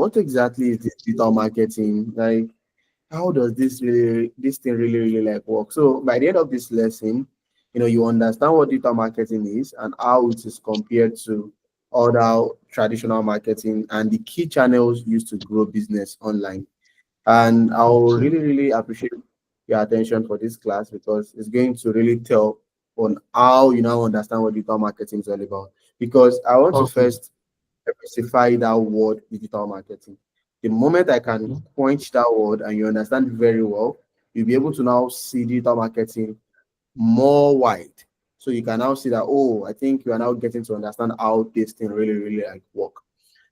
what exactly is this digital marketing? Like, how does this thing really like work? So by the end of this lesson, you understand what digital marketing is and how it is compared to other traditional marketing and the key channels used to grow business online. And I'll Okay. really appreciate your attention for this class because it's going to really tell on how you now understand what digital marketing is all about. Because I want to Okay. first specify that word digital marketing. The moment I can Okay. point that word and you understand it very well, you'll be able to now see digital marketing more wide. So you can now see that, oh, I think you are now getting to understand how this thing really like work.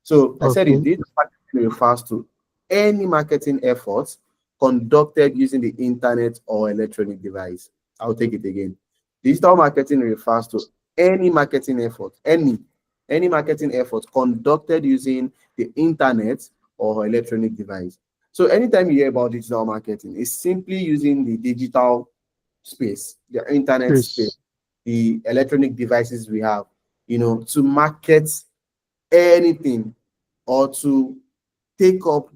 So I said it, Okay. digital marketing refers to any marketing efforts conducted using the internet or electronic device. I'll take it again. Digital marketing refers to any marketing effort, any marketing effort conducted using the internet or electronic device. So anytime you hear about digital marketing, it's simply using the digital space, the internet space, Yes. the electronic devices we have, to market anything or to take up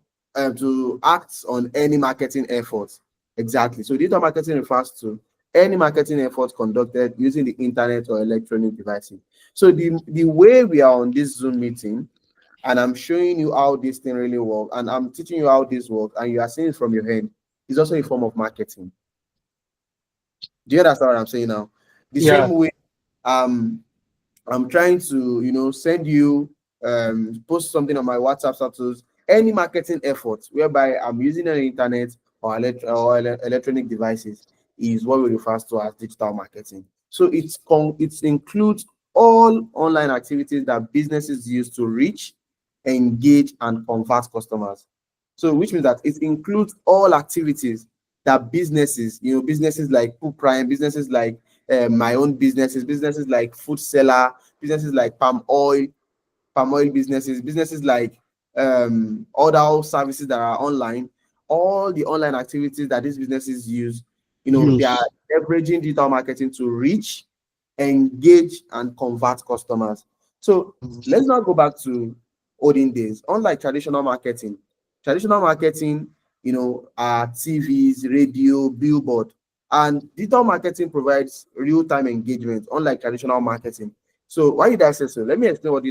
to act on any marketing efforts. Exactly. So digital marketing refers to any marketing effort conducted using the internet or electronic devices. So the way we are on this Zoom meeting, and I'm showing you how this thing really works, and I'm teaching you how this works, and you are seeing it from your head, is also a form of marketing. Do you understand what I'm saying now? The same Yeah. way, um, I'm trying to, send you, post something on my WhatsApp status, any marketing effort whereby I'm using the internet or, electronic devices is what we refer to as digital marketing. So it includes all online activities that businesses use to reach, engage, and convert customers. So which means that it includes all activities that businesses, businesses like Poo Prime, businesses like my own businesses like food seller, businesses like palm oil businesses, businesses like other services that are online, all the online activities that these businesses use, they are Use. leveraging digital marketing to reach, engage, and convert customers. So let's now go back to olden days. Unlike traditional marketing, are TVs, radio, billboard, and digital marketing provides real-time engagement, unlike traditional marketing. So why did I say so? Let me explain what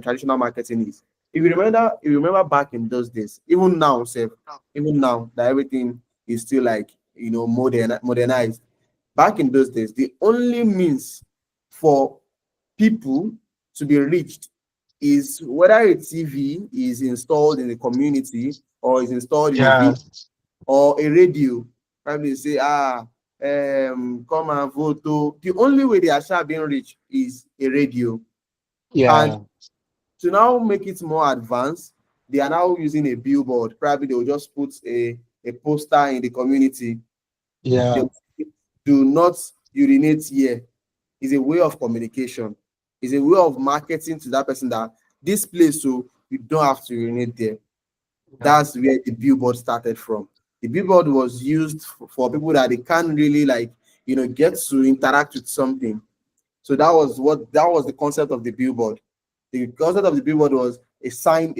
traditional marketing is. If you remember back in those days, even now that everything is still like modernized. Back in those days, the only means for people to be reached is whether a TV is installed in the community or is installed in a Yeah. village or a radio. Probably say, come and vote. Oh. The only way they are sure being reached is a radio. And Yeah. to now make it more advanced, they are now using a billboard. Probably they will just put a poster in the community. They Yeah. will say, do not urinate here. Is a way of communication. Is a way of marketing to that person that this place, so you don't have to urinate there. Yeah. That's where the billboard started from. The billboard was used for people that they can't really like, get to interact with something. So that was the concept of the billboard. The concept of the billboard was a sign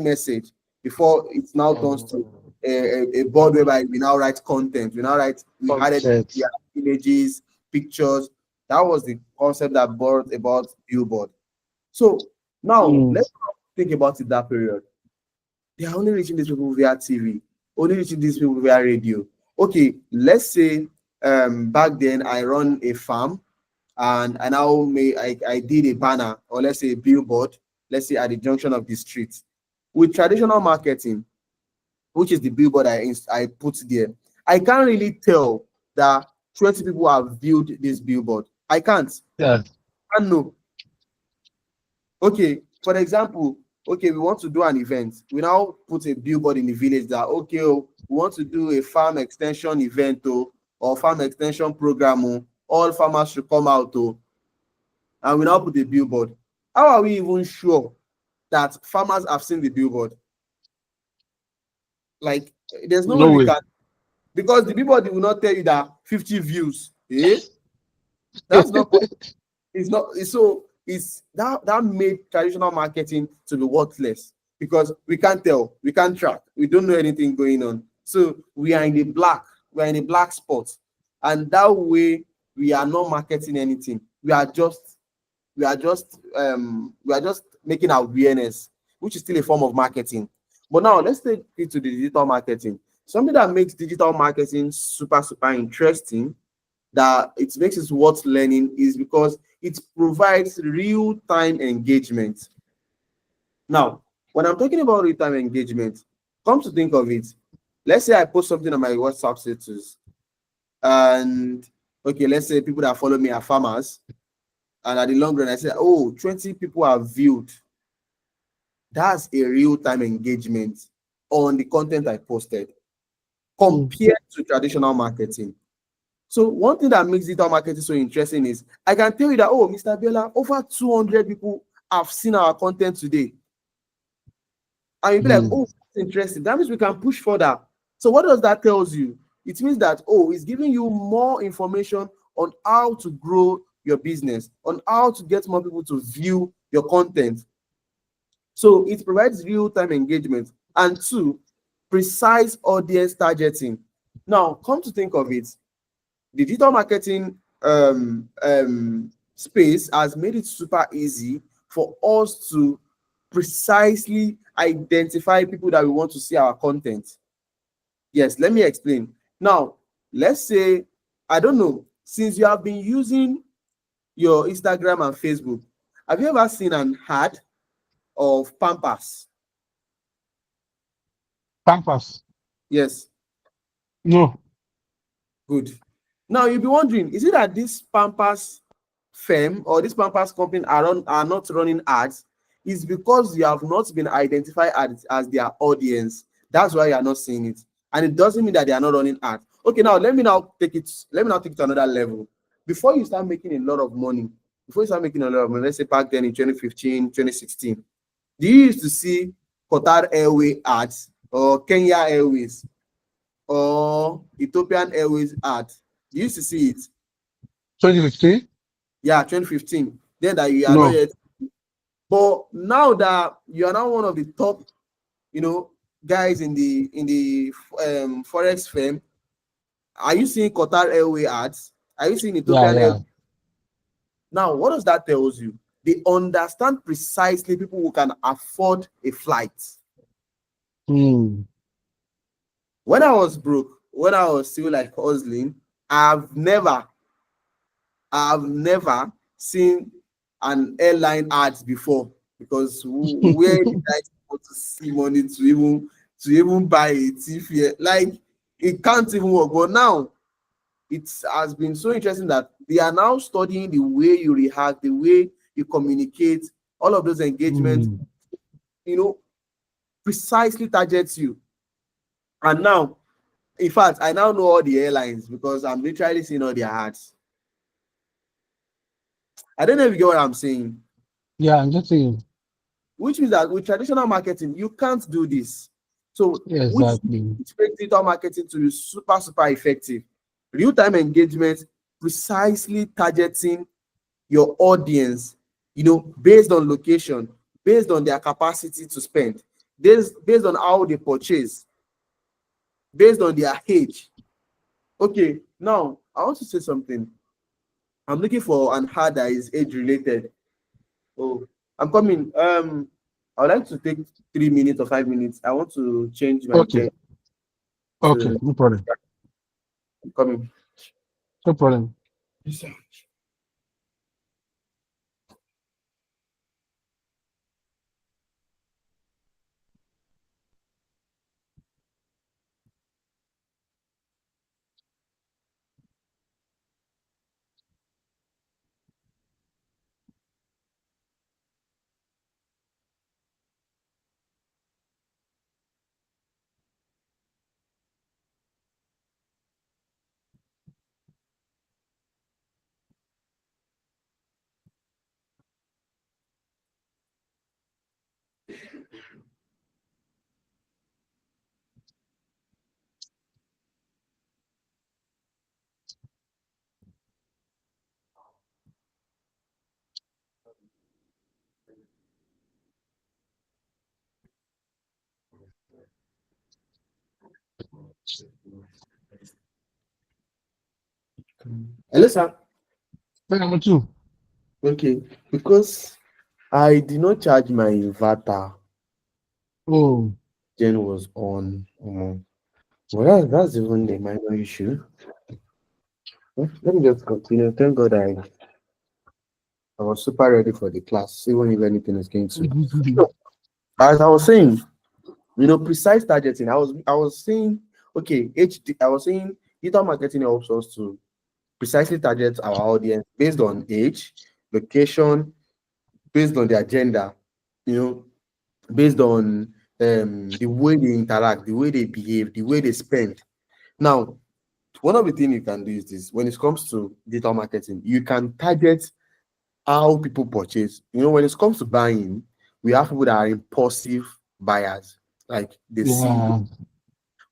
message before it's now turns to a board whereby we now write content. We added Concept. yeah, images, pictures. That was the concept that brought about billboard. So now Mm. let's think about it that period. They are only reaching these people via TV, only reaching these people via radio. Okay, let's say back then I run a farm and I did a banner or let's say a billboard, let's say at the junction of the street. With traditional marketing, which is the billboard I put there, I can't really tell that 20 people have viewed this billboard. I can't. Yeah. I know. Okay, for example, okay, we want to do an event. We now put a billboard in the village that okay, oh, we want to do a farm extension event or farm extension program. Oh, all farmers should come out. Oh, and we now put a billboard. How are we even sure that farmers have seen the billboard? Like, there's no way No we way. can, because the billboard will not tell you that 50 views. Eh? That's not possible. It's not. So it's that made traditional marketing to be worthless. because we can't tell, we can't track, we don't know anything going on. So we are in the black, we are in a black spot, and that way we are not marketing anything. We are just making awareness, which is still a form of marketing. But now let's take it to the digital marketing. Something that makes digital marketing super, super interesting, that it makes it worth learning, is because it provides real-time engagement. Now, when I'm talking about real-time engagement, come to think of it, let's say I post something on my WhatsApp status, and okay, let's say people that follow me are farmers, and at the long run, I say, oh, 20 people have viewed. That's a real-time engagement on the content I posted Mm. compared to traditional marketing. So one thing that makes digital marketing so interesting is I can tell you that, oh, Mr. Biola, over 200 people have seen our content today. And you'll be like, Mm. oh, that's interesting. That means we can push further. So what does that tells you? It means that, oh, it's giving you more information on how to grow your business, on how to get more people to view your content. So it provides real-time engagement. And two, precise audience targeting. Now, come to think of it, the digital marketing space has made it super easy for us to precisely identify people that we want to see our content. Yes, let me explain. Now, let's say, I don't know, since you have been using your Instagram and Facebook, have you ever seen an ad of Pampers? Pampers. Yes, No. good. Now you'll be wondering, is it that this Pampers firm or this Pampers company are not running ads? Is because you have not been identified as their audience. That's why you are not seeing it. And it doesn't mean that they are not running ads. Okay, now let me now take it to another level. Before you start making a lot of money, before you start making a lot of money, let's say back then in 2015, 2016, do you used to see Qatar Airways ads or Kenya Airways or Ethiopian Airways ad? You used to see it. 2015? Yeah, 2015. Then that you are not No. yet. But now that you are now one of the top, you know, guys in the forex firm, are you seeing Qatar Airway ads? Are you seeing Yeah, Ethiopian Airways? yeah. Now, what does that tells you? They understand precisely people who can afford a flight. Mm. When I was broke, when I was still like hustling, I've never I've never seen an airline ads before, because where did I want to see money to even buy a TV? Like, it can't even work. But now it has been so interesting that they are now studying the way you react, the way you communicate, all of those engagements, Mm. you know, precisely targets you. And now, in fact, I now know all the airlines because I'm literally seeing all their ads. I don't know if you get what I'm saying. Yeah, I'm just saying. Which means that with traditional marketing, you can't do this. So, Yeah, which exactly. makes digital marketing to be super, super effective. Real-time engagement, precisely targeting your audience, based on location, based on their capacity to spend, based on how they purchase, based on their age. Okay, now I want to say something. I'm looking for an ad that is age related. Oh, I'm coming. I would like to take 3 minutes or 5 minutes. I want to change my Okay. gen Okay. to No problem. coming. No problem. Yes, sir. Hello, sir. Then number two. Okay, because I did not charge my inverter. Oh, Gen was on. Well, that's even the minor issue. Let me just continue. Thank God I was super ready for the class, even if anything is going to. So, as I was saying, precise targeting. I was saying, okay, I was saying digital marketing helps us to precisely target our audience based on age, location, based on the agenda, you know, based on the way they interact, the way they behave, the way they spend. Now, one of the things you can do is this: when it comes to digital marketing, you can target how people purchase. When it comes to buying, we have people that are impulsive buyers, like they see. yeah.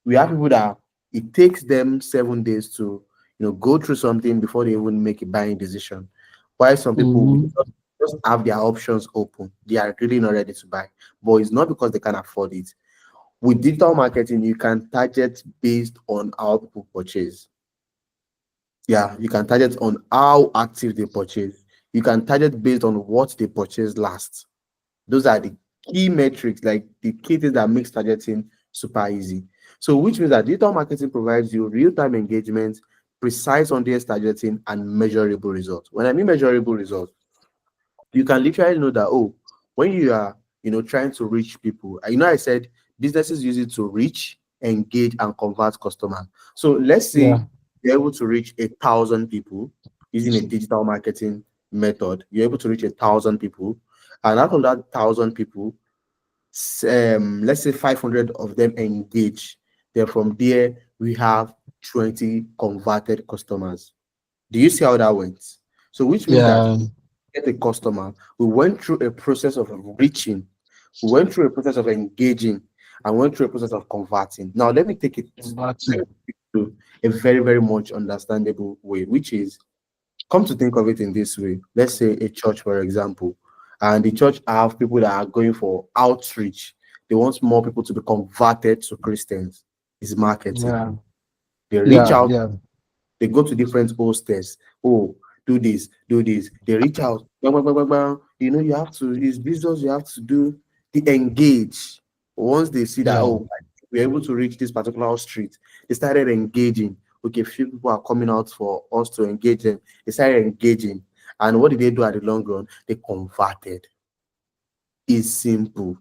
We have people that it takes them 7 days to go through something before they even make a buying decision. While some people will Mm-hmm. just have their options open, they are really not ready to buy, but it's not because they can afford it. With digital marketing, you can target based on how people purchase. Yeah, you can target on how active they purchase. You can target based on what they purchased last. Those are the key metrics, like the key things that makes targeting super easy. So, which means that digital marketing provides you real-time engagement, precise audience targeting, and measurable results. When I mean measurable results, you can literally know that, oh, when you are trying to reach people, I said businesses use it to reach, engage, and convert customers. So let's say Yeah. you're able to reach 1,000 people using a digital marketing method. You're able to reach 1,000 people, and out of that 1,000 people, let's say 500 of them engage. Then from there we have 20 converted customers. Do you see how that went? So which means that Yeah. get a customer, we went through a process of reaching, we went through a process of engaging, and went through a process of converting. Now, let me take it Converting. to a very, very much understandable way, which is come to think of it in this way. Let's say a church, for example, and the church have people that are going for outreach. They want more people to be converted to Christians. Is marketing. Yeah. They reach Yeah. out, Yeah. they go to different hostels. Oh, do this, do this. They reach out. Bang, bang, bang, bang, bang. You have to, it's business, you have to do the engage. Once they see that, Yeah. oh, we're able to reach this particular street, they started engaging. Okay, few people are coming out for us to engage them. They started engaging. And what did they do at the long run? They converted. It's simple.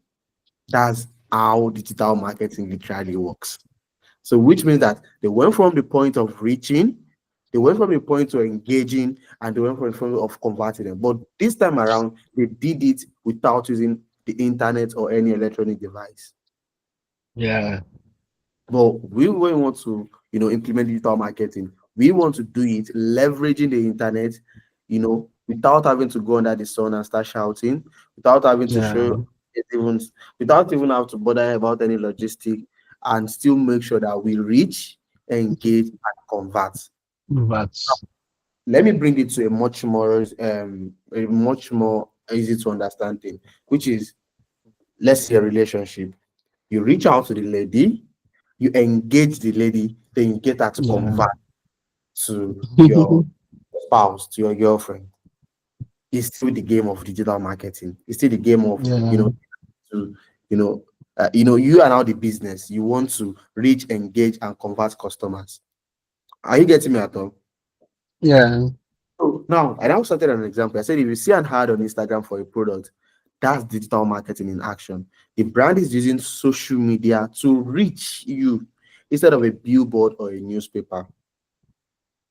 That's how digital marketing literally works. So, which means that they went from the point of reaching, they went from the point to engaging, and they went from the point of converting them. But this time around, they did it without using the internet or any electronic device. Yeah. But when we want to, implement digital marketing, we want to do it leveraging the internet, without having to go under the sun and start shouting, without having to Yeah. show it even, without even have to bother about any logistic, and still make sure that we reach, engage, and convert. That's Let me bring it to a much more easy to understand thing, which is, let's say, a relationship. You reach out to the lady, you engage the lady, then you get her to yeah. convert to your spouse, to your girlfriend. It's still the game of digital marketing. It's still the game of, Yeah. to, you know, you are now the business. You want to reach, engage, and convert customers. Are you getting me at all? Yeah. So now I now started an example. I said if you see an ad on Instagram for a product, that's digital marketing in action. The brand is using social media to reach you instead of a billboard or a newspaper.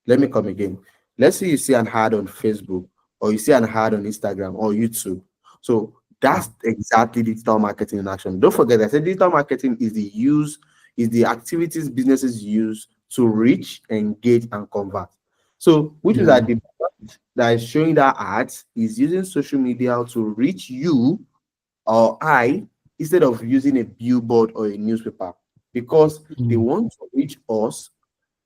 Let me come again. Let's say you see an ad on Facebook, or you see an ad on Instagram or YouTube. So that's exactly digital marketing in action. Don't forget, I said digital marketing is the activities businesses use to reach, engage, and convert. So, which is that Yeah. the brand that is showing that ads is using social media to reach you or I instead of using a billboard or a newspaper, because they Mm. want to reach us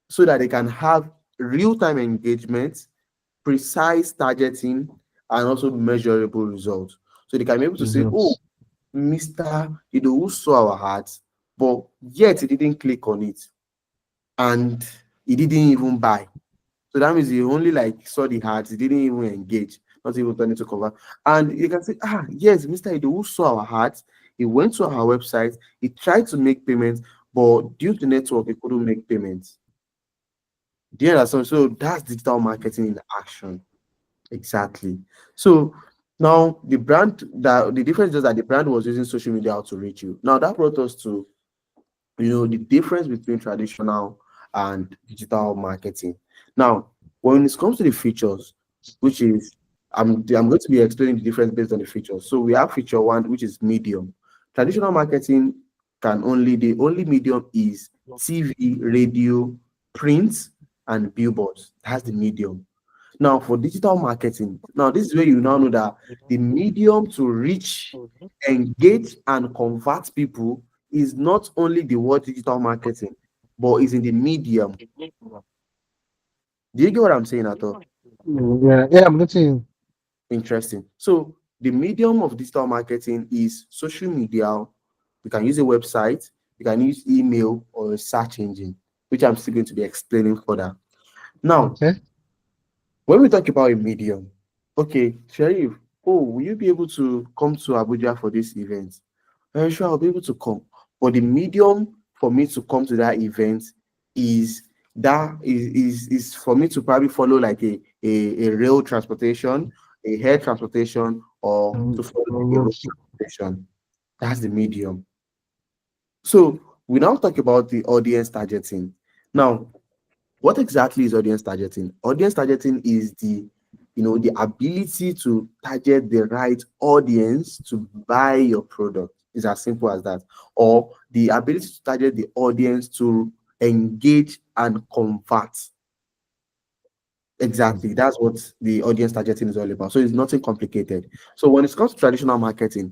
so that they can have real-time engagement, precise targeting, and also measurable results. So they can be able to say, oh, Results. Mr. Who saw our ads, but yet he didn't click on it. and he didn't even buy. So that means he only like saw the ads, he didn't even engage, not even turn it to cover. And you can say, ah, yes, Mr. Ido saw our ads, he went to our website, he tried to make payments, but due to network, he couldn't make payments. Do you understand? So that's digital marketing in action. Exactly. So now the difference is that the brand was using social media to reach you. Now that brought us to the difference between traditional and digital marketing. Now, when it comes to the features, which is I'm going to be explaining the difference based on the features. So we have feature one, which is medium. Traditional marketing the only medium is TV, radio, print, and billboards. That's the medium. Now, for digital marketing, now this is where you now know that the medium to reach, engage, and convert people is not only the word digital marketing, but is in the medium. Do you get what I'm saying at all? Yeah, yeah, I'm getting Interesting. So the medium of digital marketing is social media. You can use a website, you can use email or a search engine, which I'm still going to be explaining further. Now, okay. when we talk about a medium, okay, Sharif, oh, will you be able to come to Abuja for this event? Sure, I'll be able to come. But the medium for me to come to that event is is for me to probably follow like a rail transportation, a air transportation, or to follow like a road transportation. That's the medium. So we now talk about the audience targeting. Now, what exactly is audience targeting? Audience targeting is the ability to target the right audience to buy your product. It's as simple as that. Or the ability to target the audience to engage and convert. Exactly. That's what the audience targeting is all about. So it's nothing complicated. So when it comes to traditional marketing,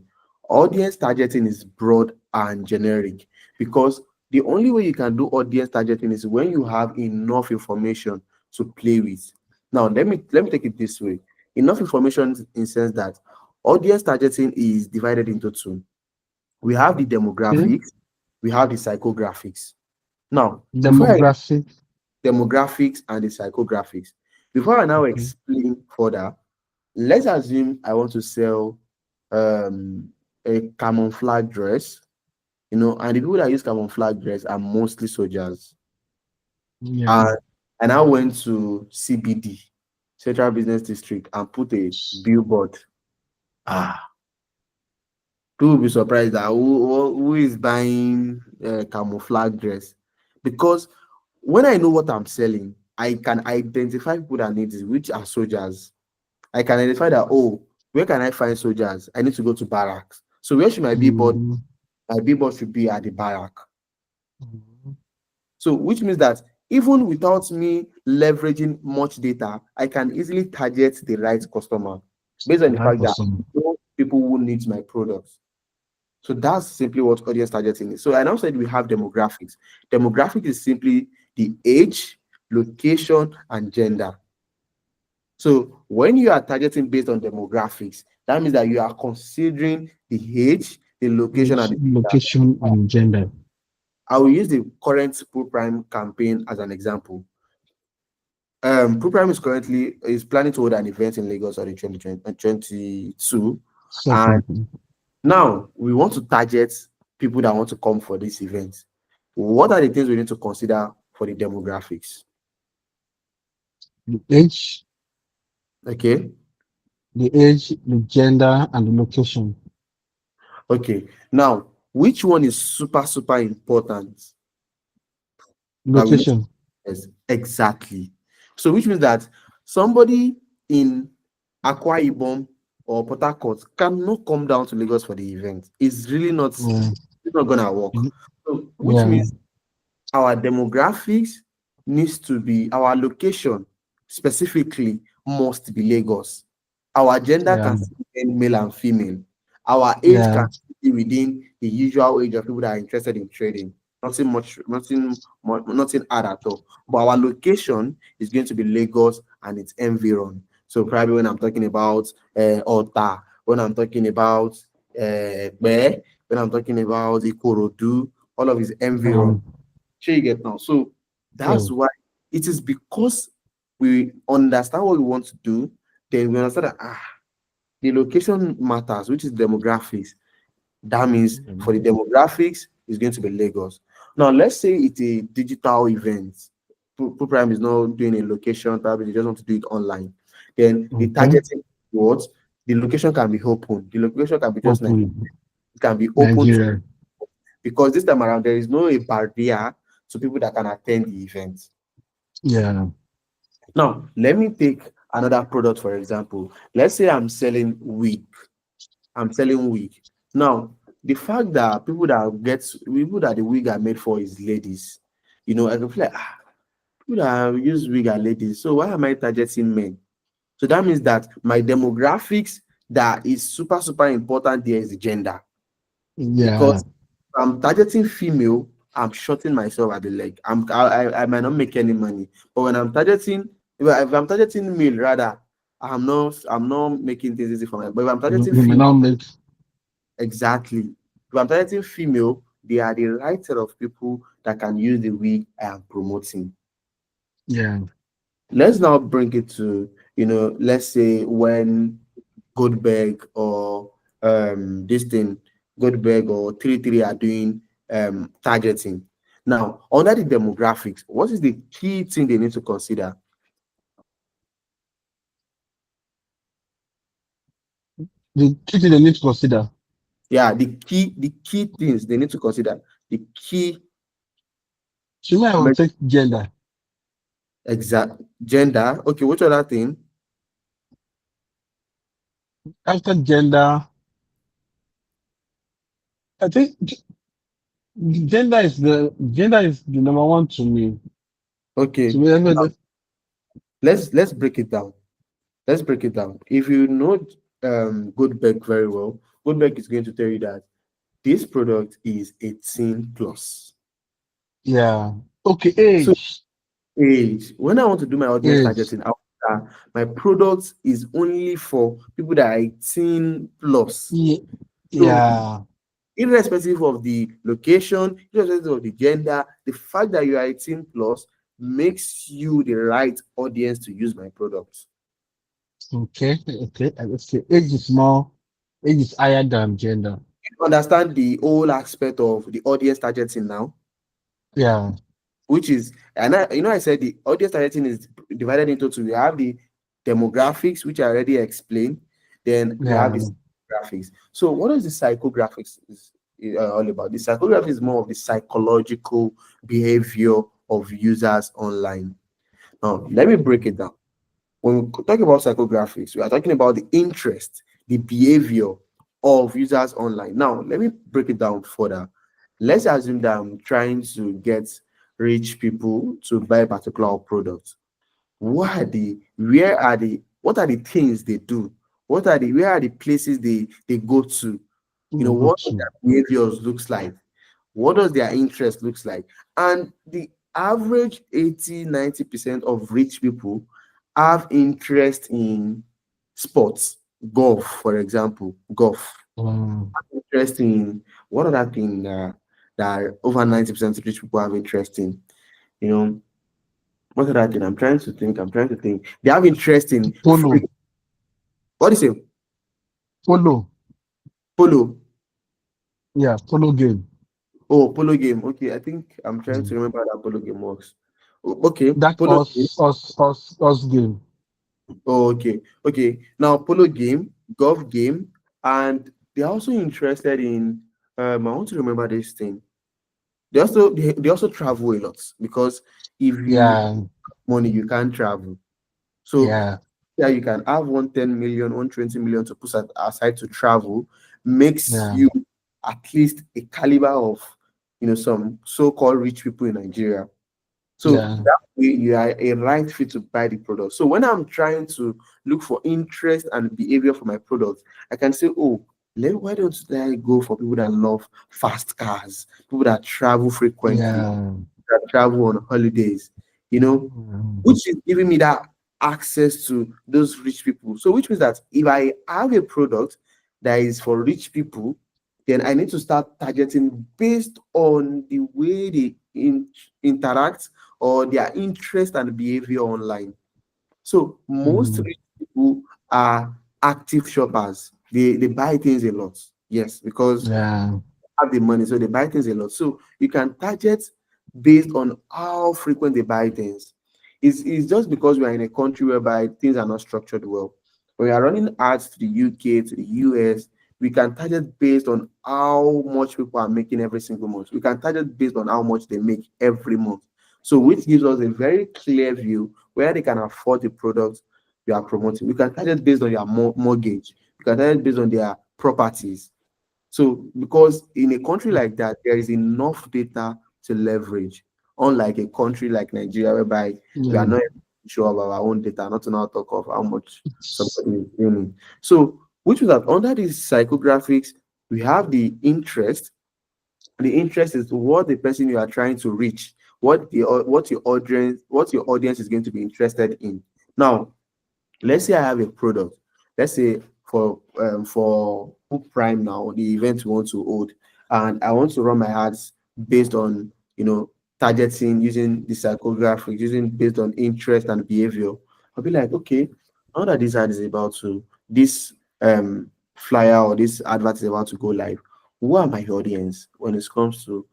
audience targeting is broad and generic because the only way you can do audience targeting is when you have enough information to play with. Now, let me take it this way. Enough information in sense that audience targeting is divided into two. We have the Okay. demographics, we have the psychographics. Now, before I Demographic. demographics and the psychographics. Before I now Okay. explain further, let's assume I want to sell um, a camouflage dress, and the people that use camouflage dress are mostly soldiers. Yeah. And I now went to CBD, Central Business District, and put a billboard. Ah, people will be surprised that who is buying camouflage dress because when I know what I'm selling, I can identify people that need it, which are soldiers. I can identify that, oh, where can I find soldiers? I need to go to barracks. So where should my billboard? Mhm. My billboard should be at the barrack. Mhm. So which means that even without me leveraging much data, I can easily target the right customer based on the Right fact that person. those people who need my products. So that's simply what audience targeting is. So I now said we have demographics. Demographic is simply the age, location, and gender. So when you are targeting based on demographics, that means that you are considering the age, the location, and Age, the gender. location, and gender. I will use the current Pro Prime campaign as an example. Pro Prime is planning to hold an event in Lagos on the 2022, and Second, now we want to target people that want to come for this event. What are the things we need to consider for the demographics? the age, Okay. the gender, and the location. Okay. Now, which one is super important that we need to Location. yes, exactly. So, which means that somebody in Akwa Ibom or Port Harcourt cannot come down to Lagos for the event. Yeah. It's not gonna work. So, which Yeah. means our demographics needs to be our location specifically must be Lagos. Our gender Yeah. can still be male and female. Our age Yeah. can still be within the usual age of people that are interested in trading. Nothing hard at all. But our location is going to be Lagos and its environ. So probably when I'm talking about Ota, when I'm talking about Ekpe, when I'm talking about Ikorodu, all of his environ. Um, Sure you get now. So That's Oh, why it is because we understand what we want to do, then we understand that the location matters, which is demographics. That means for the demographics, it's going to be Lagos. Now, let's say it's a digital event. Prime is not doing a location, probably they just want to do it online. Then the okay. targeting what the location can be open. The location can be just like Open it can be open to Nigeria. because this time around there is no a barrier to people that can attend the event. Yeah. Now, let me take another product for example. Let's say I'm selling wig. I'm selling wig. Now, the fact that people that the wig are made for is ladies. I can feel like people that use wig are ladies. So why am I targeting men? So that means that my demographics that is super, super important there is the gender. Because Yeah. if I'm targeting female, I'm shorting myself at the leg. I might not make any money. But when I'm targeting, if I'm targeting male rather, I'm not making things easy for me. But if I'm targeting You may female, not make. exactly. If I'm targeting female, they are the right set of people that can use the wig I am promoting. Yeah. Let's now bring it to, let's say when Goldberg or this thing, Goldberg or 33 are doing targeting. Now, under the demographics, what is the key thing they need to consider? The key thing they need to consider. Yeah, the key things they need to consider. The key So me, I will me- take gender. exact gender. Okay, which other thing? After gender, I think gender is the number one to me. To Okay, me, now let's break it down. Let's break it down. If you know Goodbeck very well, Goodbeck is going to tell you that this product is 18 plus. yeah. Okay, So age. age, when I want to do my audience Age. targeting, my product is only for people that are 18 plus. Ye- So Yeah. irrespective of the location, irrespective of the gender, the fact that you are 18 plus makes you the right audience to use my product. Okay. Okay. Let's say age is more. Age is higher than gender. You understand the whole aspect of the audience targeting now? Yeah. Which is, and I said the audience targeting is divided into two. We have the demographics, which I already explained. Then we have the Yeah. psychographics. So, what is the psychographics is all about? The psychography is more of the psychological behavior of users online. Now, let me break it down. When we talk about psychographics, we are talking about the interest, the behavior of users online. Now, let me break it down further. Let's assume that I'm trying to get rich people to buy a particular product. What are the things they do? Where are the places they go to? You go What to. their behaviors looks like? What does their interest looks like? And the average 80-90% of rich people have interest in sports, golf, for example, golf. Um, Interest in what other thing that over 90% of rich people have interest in? You know, what other thing? I'm trying to think. They have interest in polo. what is it? Polo. Polo. Yeah. Polo game. Oh, polo game. Okay, I think I'm trying to Mm. remember how that polo game works. Okay, That polo game. us game. Oh, okay, okay. Now polo game, golf game, and they're also interested in. I want to remember this thing. They also travel a lot because if you have Yeah. money, you can't travel. So Yeah. yeah, you can have 110 million, 120 million to put aside to travel, makes Yeah. you at least a caliber of some so-called rich people in Nigeria. So Yeah. that way you are a right fit to buy the product. So when I'm trying to look for interest and behavior for my product, I can say, oh, why don't I go for people that love fast cars, people that travel frequently, Yeah. that travel on holidays, you know, Mm. which is giving me that access to those rich people. So which means that if I have a product that is for rich people, then I need to start targeting based on the way they interact or their interest and behavior online. So most Mm, rich people are active shoppers. They buy things a lot. Yes, because yeah. have the money, so they buy things a lot. So you can target based on how frequent they buy things. It's just because we are in a country whereby things are not structured well. When we are running ads to the UK, to the US, we can target based on how much people are making every single month. We can target based on how much they make every month. So which gives us a very clear view where they can afford the products you are promoting. We can target based on their mortgage. We can target based on their properties. So, because in a country like that, there is enough data to leverage, unlike a country like Nigeria, whereby we are Yeah. not sure of our own data, not to now talk of how much somebody is earning. So, which was that under these psychographics, we have the interest. The interest is what the person you are trying to reach, what your audience is going to be interested in. Now, let's say I have a product. Let's say for Book Prime now, the event we want to hold, and I want to run my ads based on targeting using the psychographics, using based on interest and behavior. I'll be like, okay, now that this ad is about to this flyer or this advert is about to go live, who are my audience when it comes to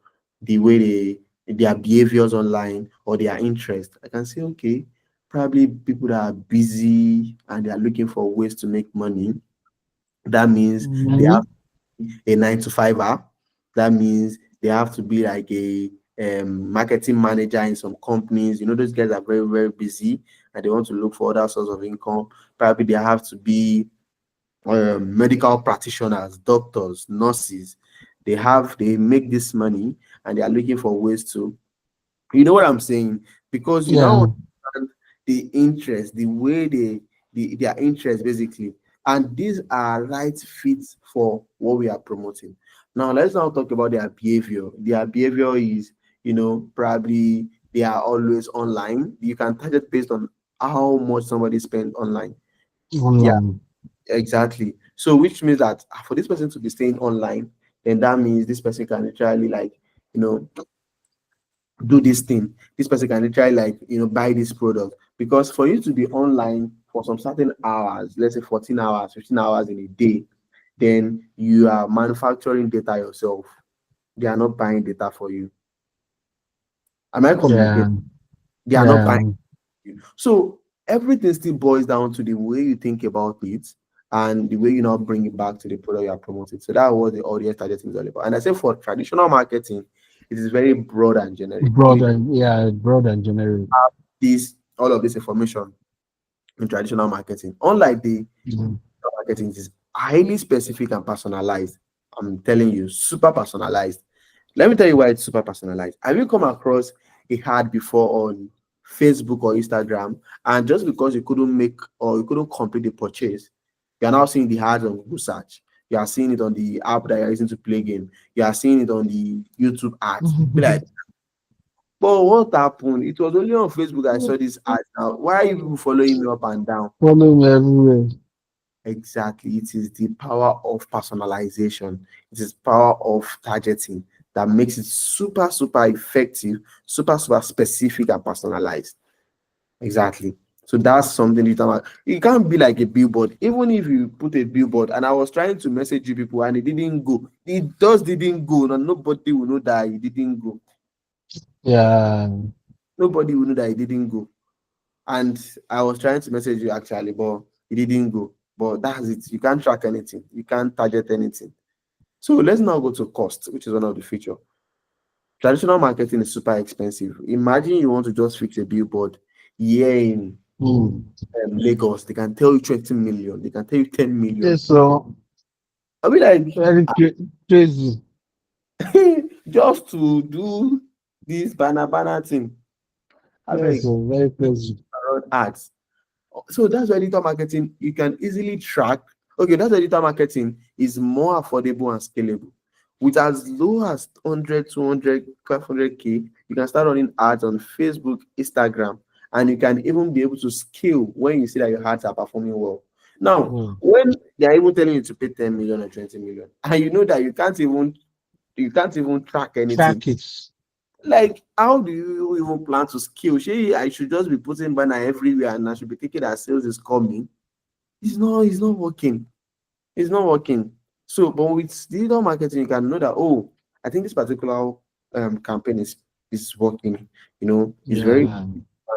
the way their behaviors online or their interest? I can say, okay, probably people that are busy and they are looking for ways to make money. That means they have Mhm. a 9 to 5 app. That means they have to be like a marketing manager in some companies. Those guys are very, very busy and they want to look for other sources of income. Probably they have to be medical practitioners, doctors, nurses. They make this money and they are looking for ways to, you know what I'm saying? Because you now Yeah. understand the interest, the way their interest basically, and these are right fits for what we are promoting. Now let's now talk about their behavior. Their behavior is, probably they are always online. You can target based on how much somebody spent online. Yeah, Online. exactly. So which means that for this person to be staying online, then that means this person can literally like, you know, do this thing. This person can literally like buy this product, because for you to be online for some certain hours, let's say 14 hours, 15 hours in a day, then you are manufacturing data yourself. They are not buying data for you. Am I Yeah. communicating? They are not buying Yeah. you. So everything still boils down to the way you think about it and the way you now bring it back to the product you are promoting. So that's what the audience targeting is all about. And I say for traditional marketing, it is very broad and generic. Broad and yeah, broad and generic. This all of this information in traditional marketing. Unlike the Mm. digital marketing, it is highly specific and personalized. I'm telling you, super personalized. Let me tell you why it's super personalized. Have you come across a ad before on Facebook or Instagram, and just because you couldn't make or you couldn't complete the purchase, you are now seeing the ads on Google search. You are seeing it on the app that you're using to play game. You are seeing it on the YouTube ads. Be like, but what happened? It was only on Facebook I saw this ad. Now, why are you people following me up and down? Follow me everywhere. Exactly. It is the power of personalization. It is power of targeting that makes it super, super effective, super, super specific and personalized. Exactly. So that's something it can't be like a billboard. Even if you put a billboard and I was trying to message you people and it didn't go, it just didn't go. And nobody will know that it didn't go. Yeah. Nobody will know that it didn't go. And I was trying to message you actually, but it didn't go. But that's it. You can't track anything. You can't target anything. So let's now go to cost, which is one of the feature. Traditional marketing is super expensive. Imagine you want to just fix a billboard here in Mm. Lagos. They can tell you 20 million. They can tell you 10 million. Yes, so I'll be like, very crazy. just to do this banner thing. I Yes, beg, so very crazy. around ads. So that's why digital marketing you can easily track. Okay, that's why digital marketing is more affordable and scalable. With as low as 100, 200, 500K, you can start running ads on Facebook, Instagram, and you can even be able to scale when you see that your ads are performing well. Now, Mm. when they are even telling you to pay 10 million or 20 million, and you know that you can't even track anything, Track it. Like, how do you even plan to scale? Shey I should just be putting banner everywhere and I should be thinking that sales is coming. It's not working. It's not working. So, but with digital marketing, you can know that, oh, I think this particular campaign is working. It's very, Yeah.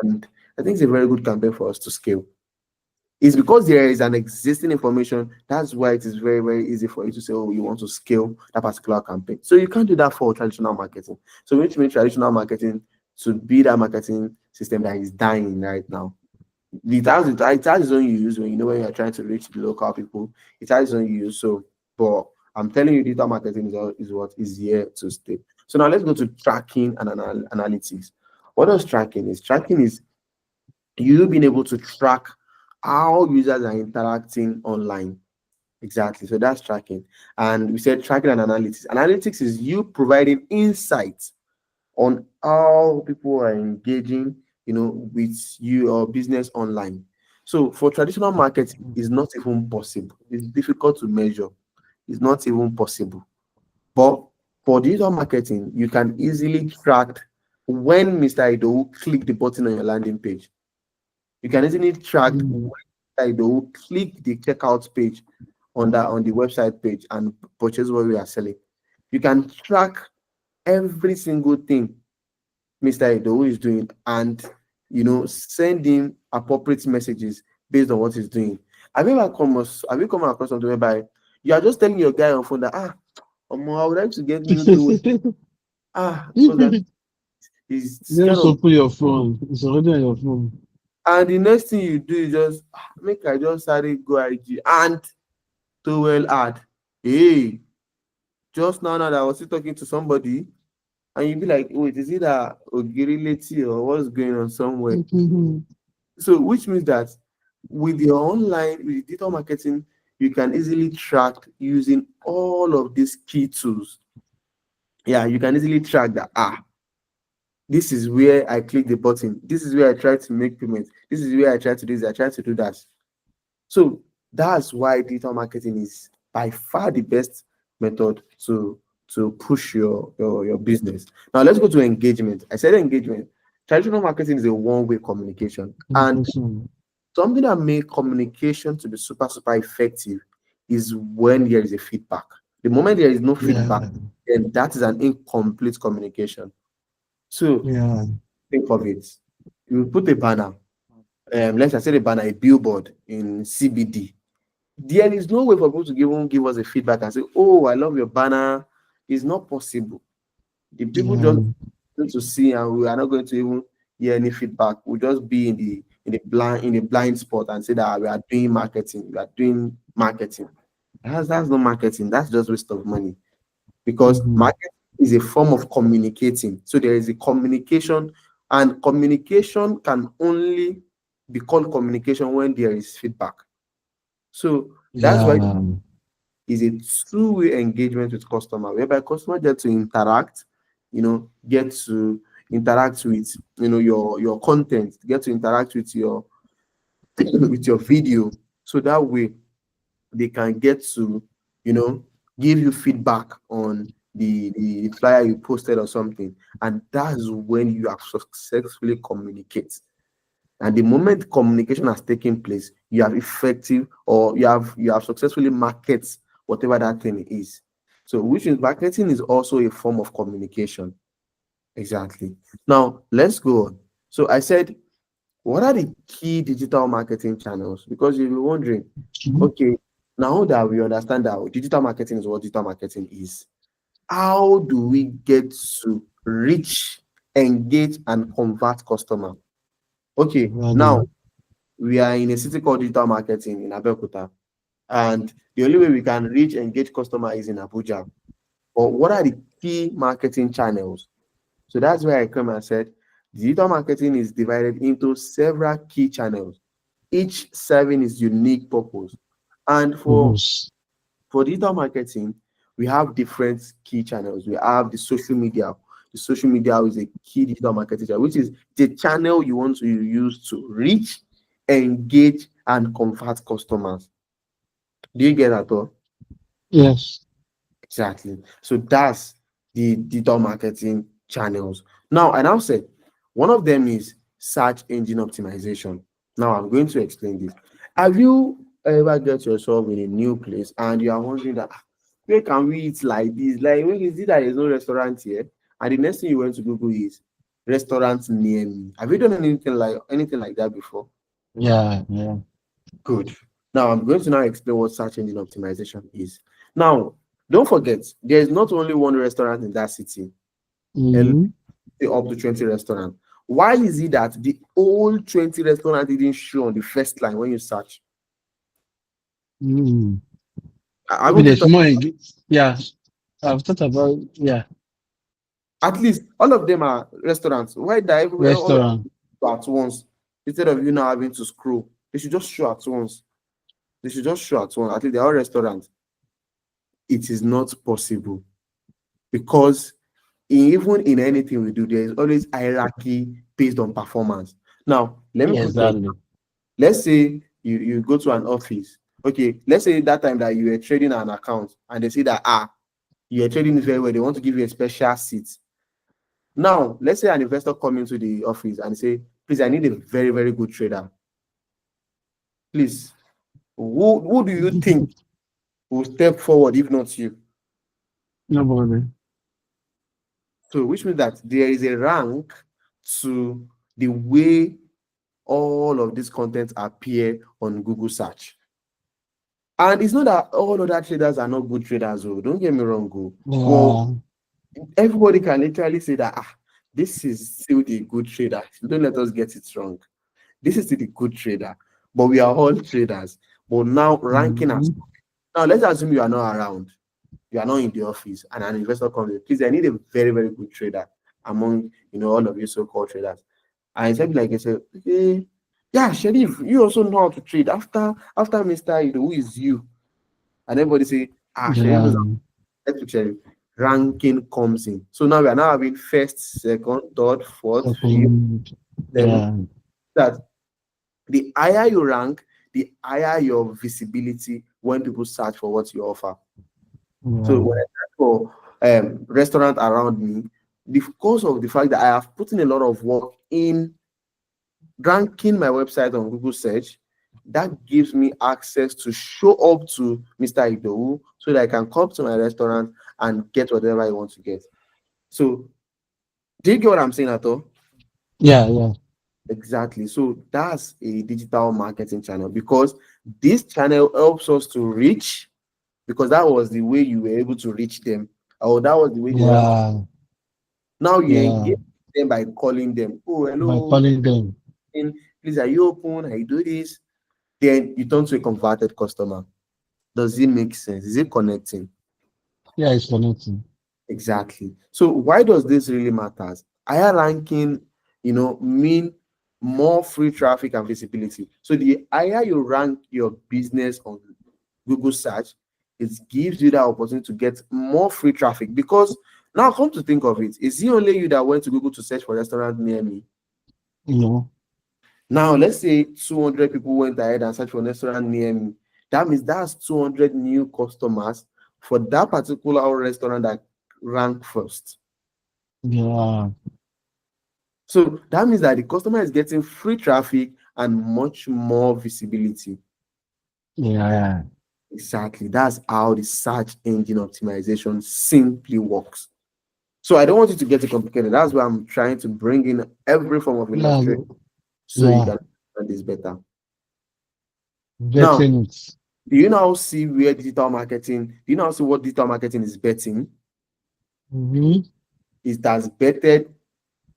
and I think it's a very good campaign for us to scale. It's because there is an existing information. That's why it is very, very easy for you to say, oh, you want to scale that particular campaign. So you can't do that for traditional marketing. So which means traditional marketing to be that marketing system that is dying right now. It has its own use when you're trying to reach the local people. It has its own use. So, but I'm telling you, digital marketing is what is here to stay. So now let's go to tracking and analytics. What does tracking is? Tracking is you being able to track how users are interacting online. Exactly. So that's tracking. And we said tracking and analytics. Analytics is you providing insights on how people are engaging, with your business online. So for traditional marketing, it's not even possible. It's difficult to measure. It's not even possible. But for digital marketing, you can easily track when Mr. Ido click the button on your landing page. You can easily track Mm. when Mr. Ido click the checkout page on the website page and purchase what we are selling. You can track every single thing Mr. Edo is doing and send him appropriate messages based on what he's doing. Have you come across something whereby you are just telling your guy on phone that I would like to get new tool. So that he's kind Just of, open your phone. It's already on your phone. and the next thing you do is just make I just sorry go IG and towel ad. Hey, just now that I was still talking to somebody and you'd be like, wait, is it that Ogiri Leti or what's going on somewhere? So, which means that with your online, with digital marketing, you can easily track using all of these key tools. Yeah, you can easily track that. This is where I click the button. This is where I try to make payments. This is where I try to do this. I try to do that. So that's why digital marketing is by far the best method to push your business. Now let's go to engagement. I said engagement. Traditional marketing is a one-way communication, and Communication. something that make communication to be super, super effective is when there is a feedback. The moment there is no feedback, Yeah. then that is an incomplete communication. So Yeah. think of it. You put a banner, let's just say the banner, a billboard in CBD. There is no way for people to give us a feedback and say, oh, I love your banner. It's not possible. The people just Yeah. going to see and we are not going to even hear any feedback. We'll just be in the blind spot and say that we are doing marketing. We are doing marketing. That's not marketing. That's just waste of money because Mhm. marketing is a form of communicating. So there is a communication, and communication can only be called communication when there is feedback. So that's why Yeah. is a two-way engagement with customer, whereby customer get to interact, get to interact with your content, get to interact with your with your video. So that way they can get to you know give you feedback on the flyer you posted or something. And that's when you have successfully communicate. And the moment communication has taken place, you have effective or you have successfully market whatever that thing is. So which means marketing is also a form of communication. Exactly. Now let's go on. So I said, what are the key digital marketing channels? Because you'll be wondering, Mhm. okay, now that we understand that digital marketing is what digital marketing is, how do we get to reach, engage, and convert customer? Okay, now Value. we are in a city called digital marketing in Abeokuta, and the only way we can reach engage customer is in Abuja. But what are the key marketing channels? So that's where I come and said digital marketing is divided into several key channels, each serving its unique purpose. And Purpose. for digital marketing, we have different key channels. We have the social media. The social media is a key digital marketing channel, which is the channel you want to use to reach, engage, and convert customers. Do you get that all? Yes. Exactly. So that's the digital marketing channels. Now, I now said one of them is search engine optimization. Now, I'm going to explain this. Have you ever get yourself in a new place and you are wondering that where can we eat like this? Like, when you see that there's no restaurant here, and the next thing you went to Google is restaurants near me. Have you done anything like that before? Yeah, yeah. Good. Now I'm going to now explain what search engine optimization is. Now, don't forget, there is not only one restaurant in that city, and Mm-hmm. up to 20 restaurants. Why is it that the old 20 restaurant didn't show on the first line when you search? Mm-hmm. I Maybe want to there's talk, more. Yeah, I've thought about, yeah, at least all of them are restaurants. Why that everywhere all of restaurant. them show at once instead of you now having to scroll? They should just show at once. They should just show at once. At least they're all restaurants. It is not possible because even in anything we do, there is always hierarchy based on performance. Now, let me Yeah, quickly, exactly. let's say you go to an office. Okay, let's say that time that you were trading an account and they say that you are trading it very well, they want to give you a special seat. Now, let's say an investor come into the office and say, please, I need a very, very good trader. Please, who do you think will step forward if not you? Nobody. So, which means that there is a rank to the way all of this content appear on Google search. And it's not that all other traders are not good traders. Oh, don't get me wrong. Oh. Well, Yeah, everybody can literally say that this is still the good trader. Don't let us get it wrong. This is still the good trader, but we are all traders. But now ranking us. mm-hmm. Now let's assume you are not around. You are not in the office, and an investor comes in. Please, I need a very, very good trader among all of you so-called traders. And it's like I said, okay, yeah, Sharif, you also know how to trade. After Mr. Who is you? And everybody say, Sharif knows Yeah, how to trade. Ranking comes in. So now we are now having first, second, third, fourth, fifth, second, seventh. yeah, That the higher you rank, the higher your visibility when people search for what you offer. So yeah, when I search for restaurant around me, because of the fact that I have put in a lot of work in ranking my website on Google search, that gives me access to show up to Mr. Idowu so that I can come to my restaurant and get whatever I want to get. So, do you get what I'm saying at all? yeah, yeah, Exactly. So that's a digital marketing channel because this channel helps us to reach, because that was the way you were able to reach them, or that was the way they were able to. yeah, Now you yeah. engage them by calling them. Oh, By hello, calling them. please, are you open? I do this. Then you turn to a converted customer. Does it make sense? Is it connecting? Yeah, it's connecting. Exactly. So why does this really matters? Higher ranking, mean more free traffic and visibility. So the higher you rank your business on Google search, it gives you that opportunity to get more free traffic. Because now come to think of it, is it only you that went to Google to search for restaurant near me? You know, Now let's say 200 people went ahead and searched for restaurant near me. That means that's 200 new customers for that particular restaurant that ranked first. yeah, So that means that the customer is getting free traffic and much more visibility. yeah, Exactly. That's how the search engine optimization simply works. So I don't want you to get it complicated. That's why I'm trying to bring in every form of yeah, illustration so you yeah. can understand this better. Now, Getting it. do you now see where digital marketing, do you now see what digital marketing is betting? Mm-hmm. It has betted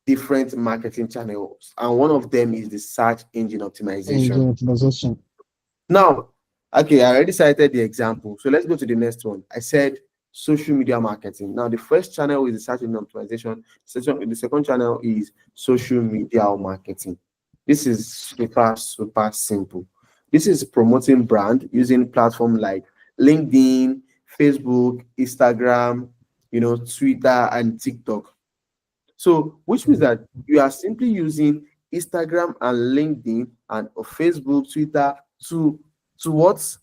different marketing channels, and one of them is the search engine And optimization. the optimization. Now, okay, I already cited the example. So let's go to the next one. I said social media marketing. Now, the first channel is the search engine optimization. The second channel is social media marketing. This is super, super simple. This is promoting brand using platform like LinkedIn, Facebook, Instagram, Twitter, and TikTok. So, which means that you are simply using Instagram and LinkedIn and Facebook, Twitter to what?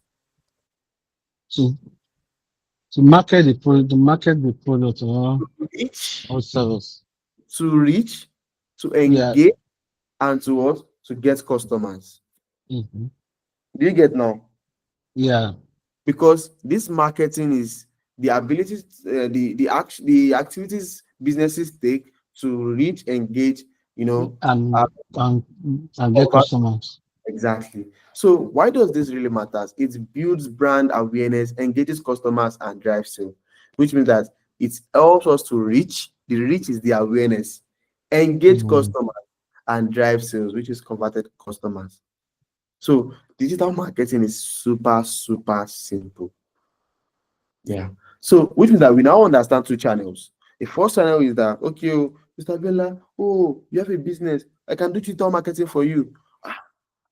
To to market the product, to market the product Reach or service. to reach, to Yeah. engage, and to what? To get customers. Mhm. Do you get now? Yeah. Because this marketing is the ability, the activities businesses take to reach, engage, you know, uh, And and and get convert. customers. Exactly. So why does this really matter? It builds brand awareness, engages customers, and drives sales, which means that it helps us to reach. The reach is the awareness, engage Mm. customers, and drive sales, which is converted customers. So digital marketing is super, super simple. Yeah. So which means that we now understand two channels. The first channel is that, okay, oh, Mr. Bella, oh, you have a business. I can do digital marketing for you. Ah,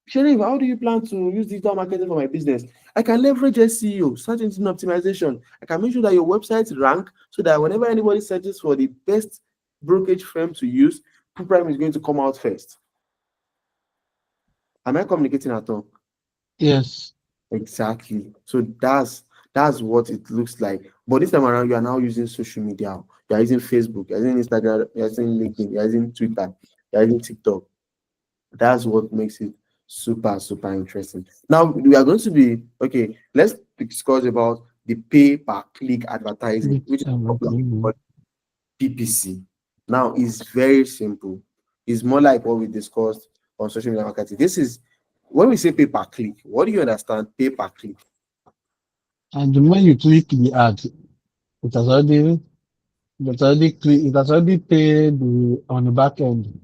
Sherif, how do you plan to use digital marketing for my business? I can leverage SEO, search engine optimization. I can make sure that your website rank so that whenever anybody searches for the best brokerage firm to use, Prime is going to come out first. Am I communicating at all? Yes. Exactly. So that's what it looks like. But this time around, you are now using social media. You are using Facebook, you're using Instagram, you're using LinkedIn, you're using Twitter, you're using TikTok. That's what makes it super, super interesting. Now we are going to be okay. Let's discuss about the pay per click advertising, which is popular Mhm. called PPC. Now it's very simple. It's more like what we discussed on social media marketing. This is when we say pay per click. What do you understand? Pay per click. And the moment you click the ad, it has already it has already paid on the back end.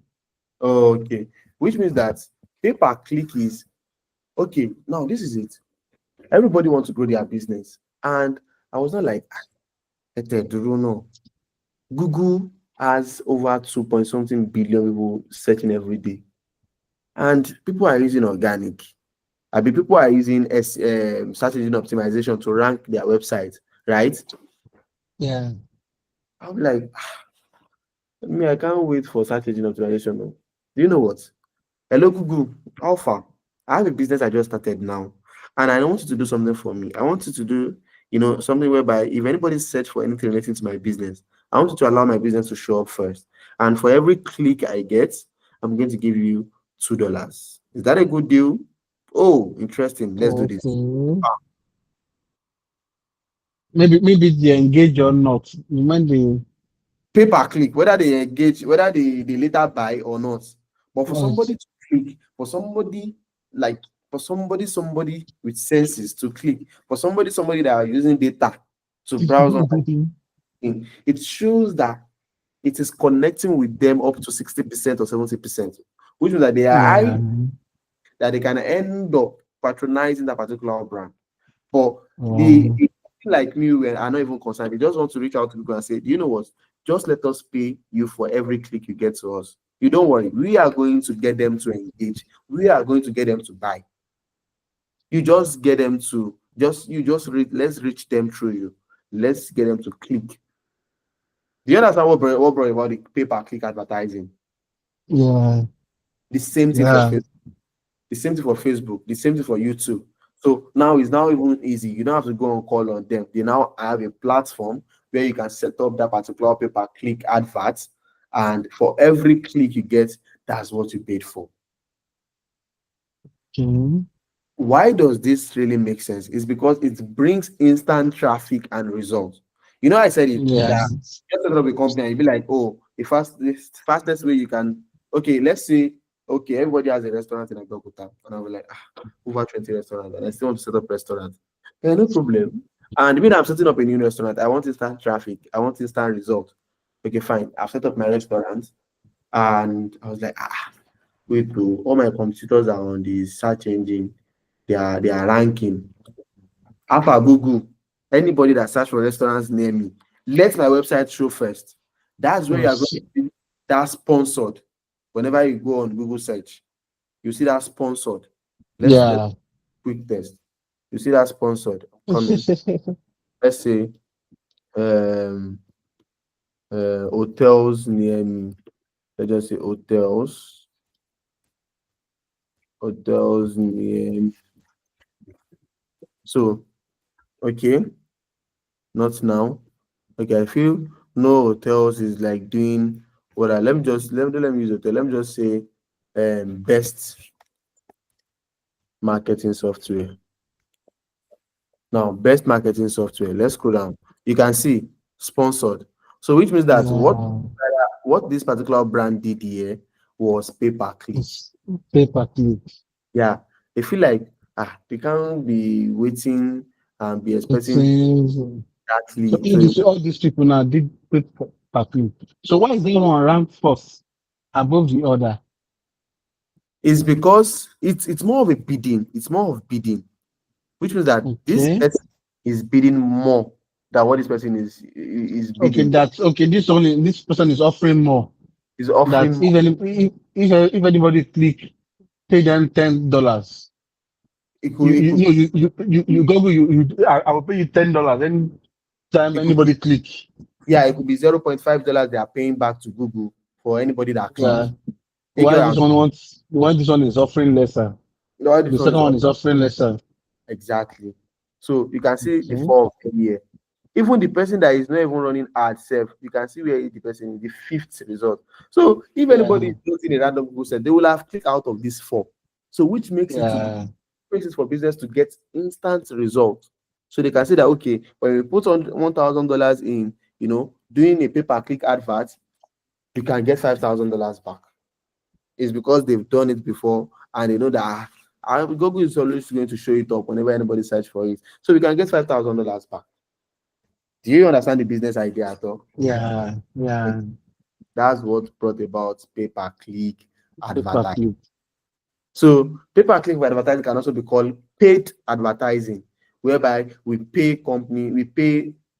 Okay, which means that pay per click is okay. Now this is it. Everybody wants to grow their business, and I was not like, no. Google has over 2 point something billion people searching every day, and people are using organic. I mean, people are using search engine optimization to rank their website, right? Yeah. I'm like, me, I can't wait for search engine optimization. No. Do you know what? Hello, Google. How far? I have a business I just started now, and I want you to do something for me. I want you to do, something whereby if anybody search for anything relating to my business, I want you to allow my business to show up first. And for every click I get, I'm going to give you $2. Is that a good deal? Oh, interesting. Let's do this. Okay. Maybe they engage or not. The moment they Pay per click, whether they engage, whether they later buy or not. But for uh, somebody to click, for somebody like somebody with senses to click, for somebody that are using data to browse on thing, it shows that it is connecting with them up to 60% or 70%, which means that they are high, yeah. that they can end up patronizing that particular brand. But the Um, the people like me were are not even concerned. They just want to reach out to people and say, "Do you know what? Just let us pay you for every click you get to us. You don't worry. We are going to get them to engage. We are going to get them to buy. You just get them to let's reach them through you. Let's get them to click." Do you understand what brought about the pay per click advertising? yeah. The same thing for Yeah. Facebook. The same thing for Facebook, the same thing for YouTube. So now it's now even easy. You don't have to go and call on them. They now have a platform where you can set up that particular pay-per-click advert, and for every click you get, that's what you paid for. Okay. Why does this really make sense? It's because it brings instant traffic and results. I said it Yeah. that just set up a company and you be like, oh, the fastest way you can. Okay, let's say, okay, everybody has a restaurant in Abeokuta, and I'll be like, over 20 restaurants, and I still want to set up restaurant. Yeah, no problem. And the minute I'm setting up a new restaurant, I want instant traffic, I want instant result. Okay, fine. I've set up my restaurant, and I was like, wait, to all my competitors are on the search engine, they are ranking. Alpha Google, anybody that search for restaurants near me, let my website show first. That's where you are going Yes. to see that sponsored. Whenever you go on Google search, you see that sponsored. Let's Yeah. quick test. You see that sponsored coming. Let's say um hotels near me. Let's just say hotels near me. So okay, not now. Okay, I feel no hotels is like doing Well, let me use it. Let me just say best marketing software. Now, best marketing software. Let's scroll down. You can see sponsored. So which means that Yeah, what this particular brand did here was pay per click. it's pay per click. Yeah, they feel like they can't be waiting and be It expecting seems that so. lead. So All these people now did pay per click. So why is everyone ranked first above the other? it's because it's more of a bidding. It's more of bidding, which means that this Okay. person is bidding more than what this person is Okay, bidding. that's okay. This person is offering more. Is That offering more. if anybody click, pay them $10. It could You Google I will pay you $10 anytime it could be anybody click. yeah, it could be $0.5 they are paying back to Google for anybody that click. Yeah. You get Why what this I'm one saying? wants why this one is offering lesser? All this The one second is one is offering lesser. exactly. So you can see the Okay. four here. Even the person that is not even running ads self, you can see where the person is the fifth result. So if anybody Yeah. is using a random Google search, they will have clicked out of these four. So which Yeah. makes it for business to get instant results. So they can say that okay, when we put on $1,000 in, doing a pay-per-click advert, you can get $5,000 back. It's because they've done it before and they know that Google is always going to show it up whenever anybody search for it. So we can get $5,000 back. Do you understand the business idea at all? Yeah. Yeah. That's what brought about pay-per-click Pay per advertising. click. So pay-per-click advertising can also be called paid advertising, whereby we pay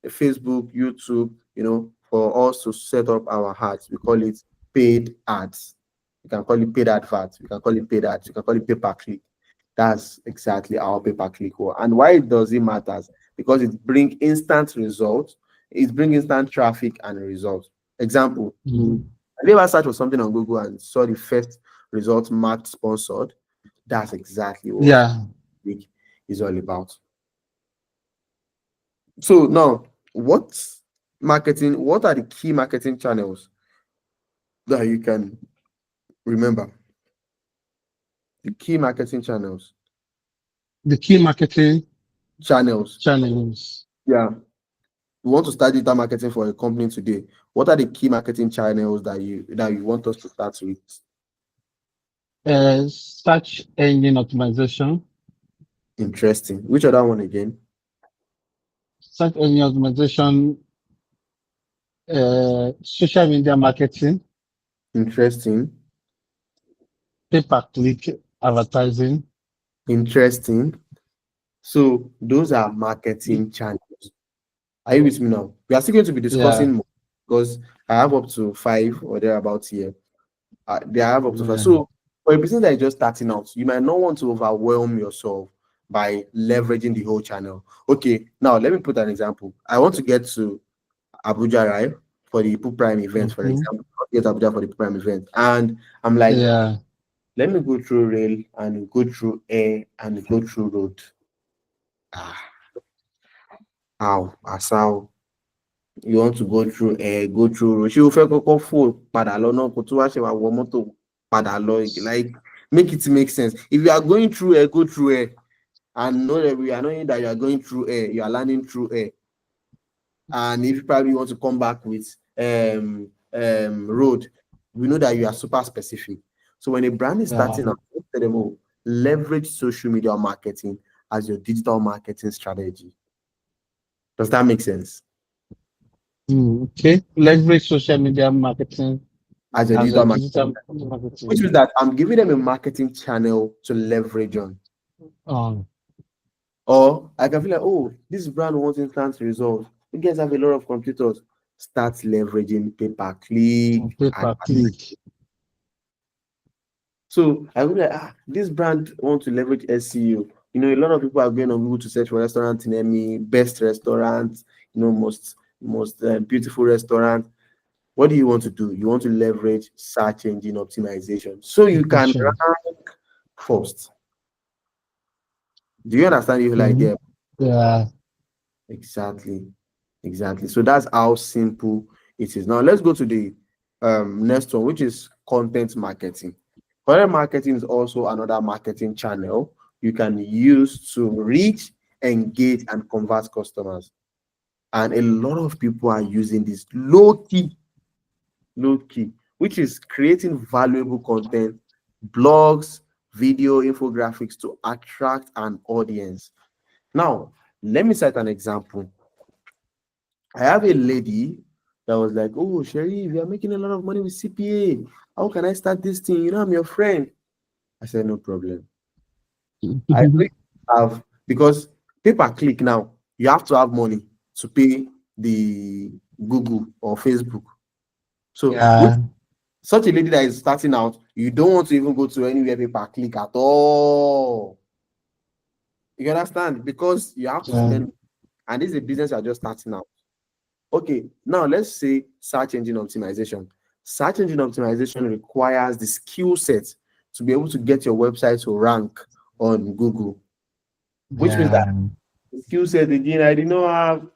Facebook, YouTube, for us to set up our ads. We call it paid ads. You can call it paid adverts. You can call it paid ads. You can call it pay-per-click. That's exactly how pay-per-click work. And why does it matter? Because it brings instant results. It brings instant traffic and results. Example, Mhm. have you ever searched for something on Google and saw the first result marked sponsored? That's exactly what Yeah. it is all about. So now, what are the key marketing channels that you can remember? The key marketing The key marketing channels. channels. Yeah. We want to start digital marketing for a company today. What are the key marketing channels that you want us to start with? Search engine optimization. Interesting. Which other one again? Search engine optimization. Social media marketing. Interesting. Pay per click advertising. Interesting. So those are marketing channels. Are you with me now? We are still going to be Yeah. discussing more because I have up to five or thereabouts here. They have up to five. Yeah. So for a business that is just starting out, you might not want to overwhelm yourself by leveraging the whole channel. Okay, now let me put an example. I want to get to Abuja, right? For the Ipu Prime event, for Mhm. example. I want to get to Abuja for the Prime event. And I'm like, Yeah. let me go through rail and go through air and go through road. Ah, how? As how? You want to go through road ṣé o fẹ́ kọ́kọ́ fò padà lọ náà kó tó wá ṣe wá wọ mọ́tò padà lọ, like make it make sense. If you are going through air, go through air and know that we are knowing that you are going through air, you are landing through air. And if you probably want to come back with road, we know that you are super specific. So when a brand is Yeah. starting out, tell them, oh, leverage social media marketing as your digital marketing strategy. Does that make sense? Okay. Leverage social media marketing As your as a digital marketing, digital which marketing. means that I'm giving them a marketing channel to leverage on. Um, Or I can feel like, oh, this brand wants instant results. You guys have a lot of computers. Start leveraging pay-per-click. Pay per click. So I will be like, this brand wants to leverage SEO. A lot of people are going on Google to search for restaurants near me, best restaurants, most beautiful restaurant. What do you want to do? You want to leverage search engine optimization so you can Question. rank first. Do you understand the whole Okay. idea? Yeah. Exactly. Exactly. So that's how simple it is. Now let's go to the next one, which is content marketing. Content marketing is also another marketing channel you can use to reach, engage, and convert customers. And a lot of people are using this low key, which is creating valuable content, blogs, video, infographics to attract an audience. Now, let me cite an example. I have a lady that was like, "Oh, Sherry, we are making a lot of money with CPA. How can I start this thing? You know, I'm your friend." I said, "No problem. I know you have, because pay per click now, you have to have money to pay the Google or Facebook. So, which Yeah, such a lady that is starting out, you don't want to even go to anywhere pay per click at all. You understand? Because you have to yeah, spend, and this is a business you are just starting out. Okay, now let's say search engine optimization. Search engine optimization requires the skill set to be able to get your website to rank on Google, which means that yeah, the skill set again, I did not have.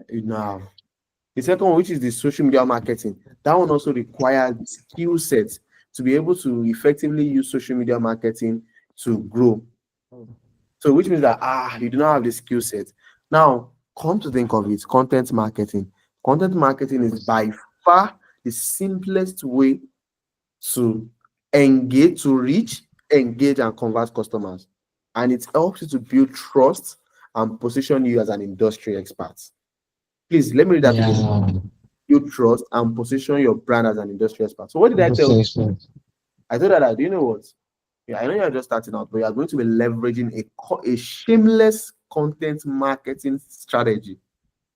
You know, the second one, which is the social media marketing, that one also requires the skill set to be able to effectively use social media marketing to grow. So, which means that you do not have the skill set. Now, come to think of it, content marketing. Content marketing is by far the simplest way to engage, to reach, engage, and convert customers. And it helps you to build trust and position you as an industry expert. Please let me read that again. yeah. Build trust and position your brand as an industry expert. So, what did I That's tell? so expensive. I told her that, do you know what? Yeah, I know you're just starting out, but you are going to be leveraging a shameless content marketing strategy.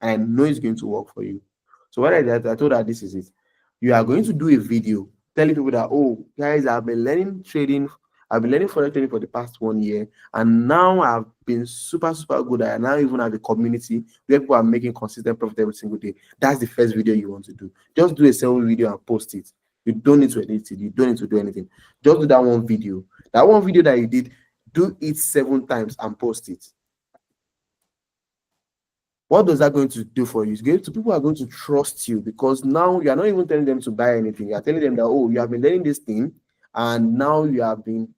And I know it's going to work for you. So what I did, I told her this is it. You are going to do a video telling people that, oh, guys, I've been learning trading. I've been learning forex trading for the past 1 year, and now I've been super, super good. I now even have a community where people are making consistent profit every single day. That's the first video you want to do. Just do a single video and post it. You don't need to edit it. You don't need to do anything. Just do that one video. That one video that you did, do it 7 times and post it. What does that going to do for you? It's going to, people are going to trust you, because now you are not even telling them to buy anything. You are telling them that, oh, you have been learning this thing, and now you have been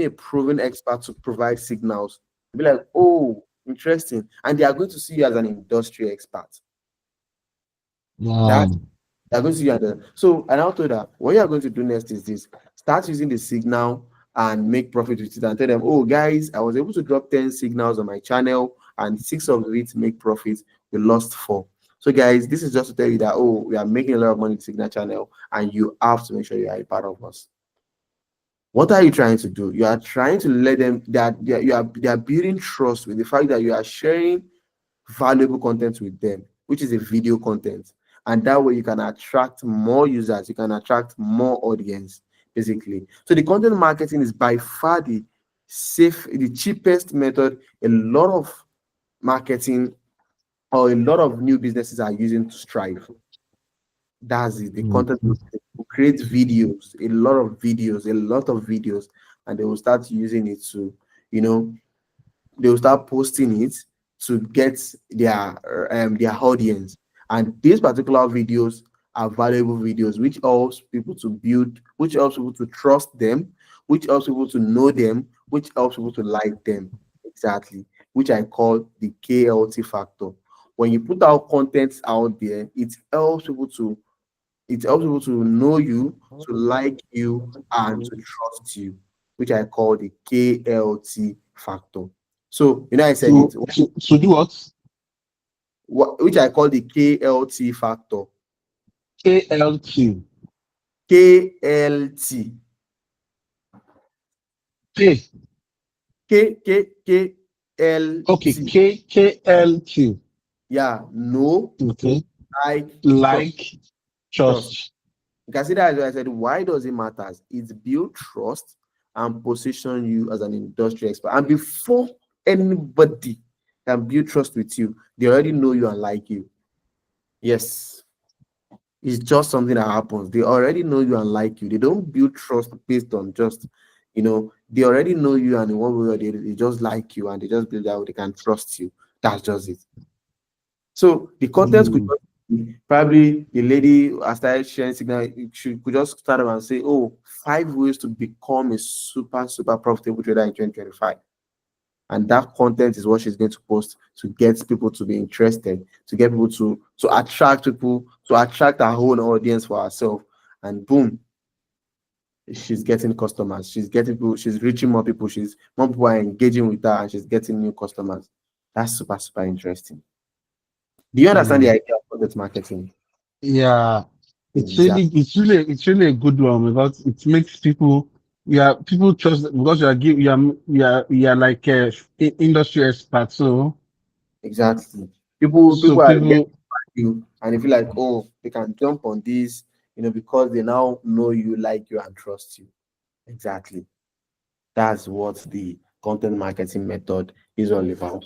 a proven expert to provide signals. Be like, oh, interesting, and they are going to see you as an industry expert. Yeah, That they're going to see you as so. And I told her, what you are going to do next is this: start using the signal and make profit with it, and tell them, oh, guys, I was able to drop 10 signals on my channel, and 6 of it make profit. We lost 4. So, guys, this is just to tell you that, oh, we are making a lot of money with Signal channel, and you have to make sure you are a part of us. What are you trying to do? You are trying to let them that they are building trust with the fact that you are sharing valuable content with them, which is a video content. And that way you can attract more users, you can attract more audience, basically. So the content marketing is by far the cheapest method a lot of marketing or a lot of new businesses are using to strive. That's it. The mm, content will create videos, a lot of videos, and they will start using it to, you know, they will start posting it to get their audience. And these particular videos are valuable videos, which helps people to build, which helps people to trust them, which helps people to know them, which helps people to like them. Exactly, which I call the KLT factor. When you put out content out there, it helps people to know you, to like you, and to trust you, which I call the KLT factor. So, I said it, to do what? which I call the KLT factor. KLQ. KLT. K. Okay, KLT. KLQ. Yeah, no, Okay. like, trust. Like, Trust. trust. You can see that as I said, why does it matter? It build trust and position you as an industry expert. And before anybody can build trust with you, they already know you and like you. Yes, it's just something that happens. They already know you and like you. They don't build trust based on just, they already know you, and in one way or the other, they just like you, and they just build that way they can trust you. That's just it. So the content could Mm, Probably the lady I started sharing signal, she could just start up and say, "Oh, 5 ways to become a super profitable trader in 2025." And that content is what she's going to post to get people to be interested, to get people to attract people, to attract our own audience for herself. And boom, she's getting customers. She's getting people, she's reaching more people, she's more people are engaging with her and she's getting new customers. That's super interesting. Do you understand the Mm. idea of content marketing? Yeah, Exactly. it's really a good one because it makes people, yeah, people trust because you are like a industry expert. Exactly. So People are getting people, you and they feel like, oh, they can jump on this, because they now know you, like you, and trust you. Exactly. That's what the content marketing method is all about.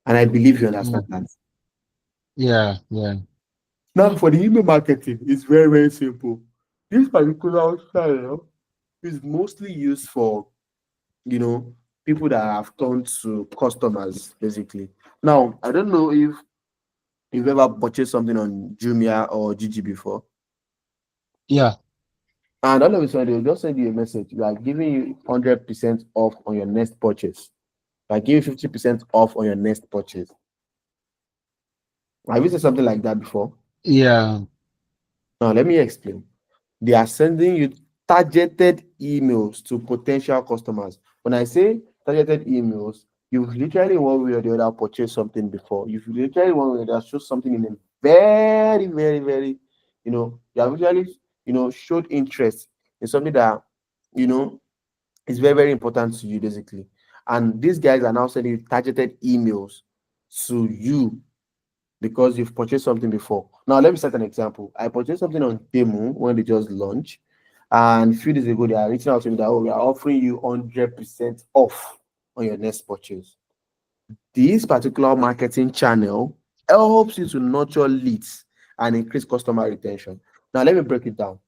And I believe you understand mm, that. yeah, yeah, Now, for the email marketing, it's very simple. This particular style is mostly used for, you know, people that have turned to customers, basically. Now, I don't know if you've ever purchased something on Jumia or Gigi before. yeah, And all of a sudden, they'll just send you a message. We are giving you 100% off on your next purchase. We are giving 50% off on your next purchase. Have you seen something like that before? yeah, Now, let me explain. They are sending you targeted emails to potential customers. When I say targeted emails, you've literally one way or the other purchased something before. You've literally one way or the other showed something in a very, you have literally, showed interest in something that, you know, is very important to you, basically. And these guys are now sending you targeted emails to you because you've purchased something before. Now, let me set an example. I purchased something on Temu when they just launched, and a few days ago, they are reaching out to me that, oh, we are offering you 100% off on your next purchase. This particular marketing channel helps you to nurture leads and increase customer retention. Now, let me break it down.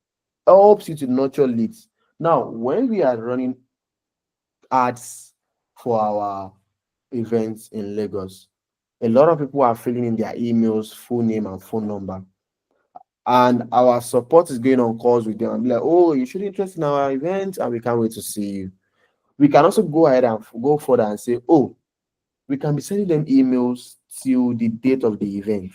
Helps you to nurture leads. Now, when we are running ads for our events in Lagos, a lot of people are filling in their emails, full name, and phone number. And our support is going on calls with them and be like, oh, you should be interested in our event and we can't wait to see you. We can also go ahead and go further and say, oh, we can be sending them emails till the date of the event,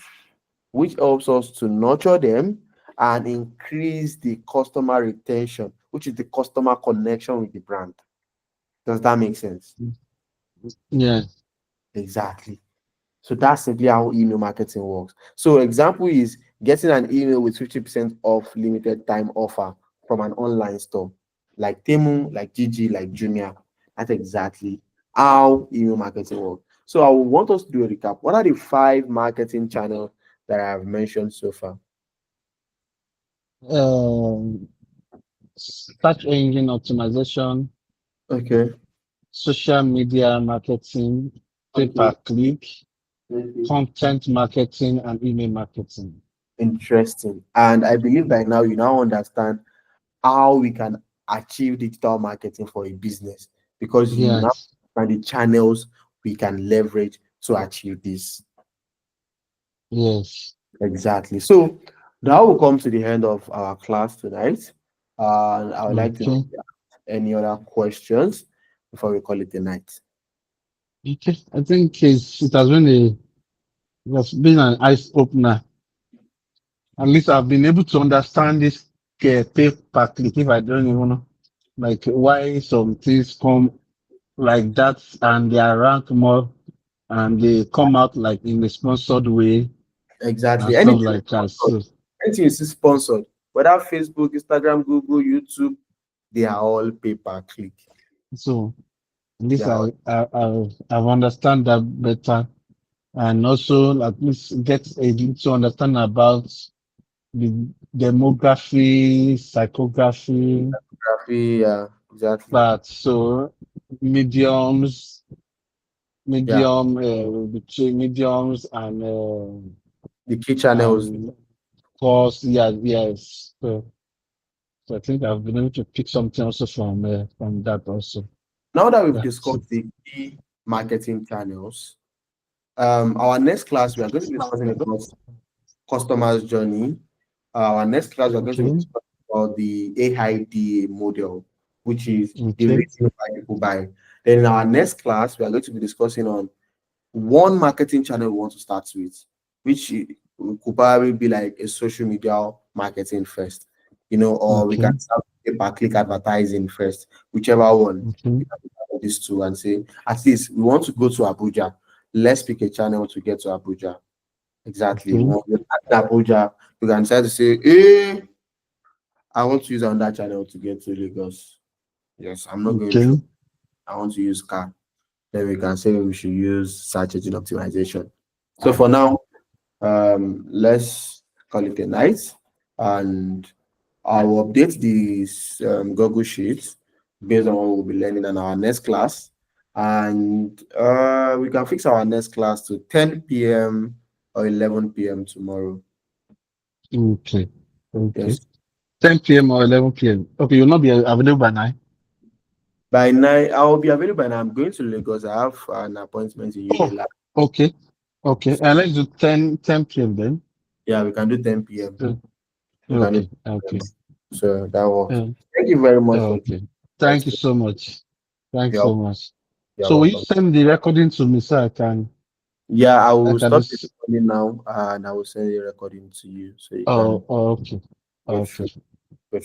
which helps us to nurture them and increase the customer retention, which is the customer connection with the brand. Does that make sense? yeah. Exactly. So that's simply how email marketing works. So example is getting an email with 50% off limited time offer from an online store like Temu, like Gigi, like Jumia. That's exactly how email marketing works. So I want us to do a recap. What are the 5 marketing channels that I have mentioned so far? Um, search engine optimization, Okay. social media marketing, pay per Okay. click, Okay. content marketing, and email marketing. Interesting. And I believe by now you now understand how we can achieve digital marketing for a business because you now Yes, understand the channels we can leverage to achieve this. yes. Exactly. So now we'll come to the end of our class tonight. And I would like to know Okay. if you have any other questions before we call it a night. Okay. I think it has been an eye opener. At least I've been able to understand this pay per click if I don't even know like why some things come like that and they are ranked more and they come out like in a sponsored way and Exactly. stuff Anything is like that. sponsored. So Anything is sponsored. Whether Facebook, Instagram, Google, YouTube, they are all pay per click. so at They least are all I've understand that better and also at least get a little understand about the demography, psychography, graphy. Yeah, exactly. but so mediums, Yeah. between mediums The key channels. and course, yeah, yes. So I think I've been able to pick something also from that also. Now that we've Yeah. So discussed the key marketing channels, our next class we are going to be discussing about customer's journey. Our next class, we're going to be Okay. discussing about the AIDA model, which is the Okay. reason why people buy. Then in our next class, we are going to be discussing on one marketing channel we want to start with, which could probably be like a social media marketing first, or we Okay. can start a per click advertising first, whichever one. Okay. We can start these two and say, at least we want to go to Abuja. Let's pick a channel to get to Abuja. Exactly. Okay. When we're at Abuja, we can try to say, hey, I want to use another channel to get to Lagos. Yes, I'm not going Okay. through. I want to use car. Then we can say we should use search engine optimization. So for now, let's call it a night, and I will update these Google Sheets based on what we'll be learning in our next class, and we can fix our next class to 10 p.m. or 11 p.m. tomorrow. Okay. Okay. Yes, 10 p.m. or 11 p.m. Okay, you'll not be available by 9. by 9 I will be available, and I'm going to Lagos. I have an appointment in Oh, Unilag. okay. Okay. And let's do 10 p.m. then. Yeah, we can do 10 p.m. Uh, We can do Okay. 10 Okay. p.m. So that works. Uh, Thank you very much for okay. that. Thank you so much. Thanks You're, so much. you're So will you welcome. send the recording to me so Yeah, I I will can stop the just, recording now, and I will send the recording to you so you can oh, okay. go Okay. through. Go through.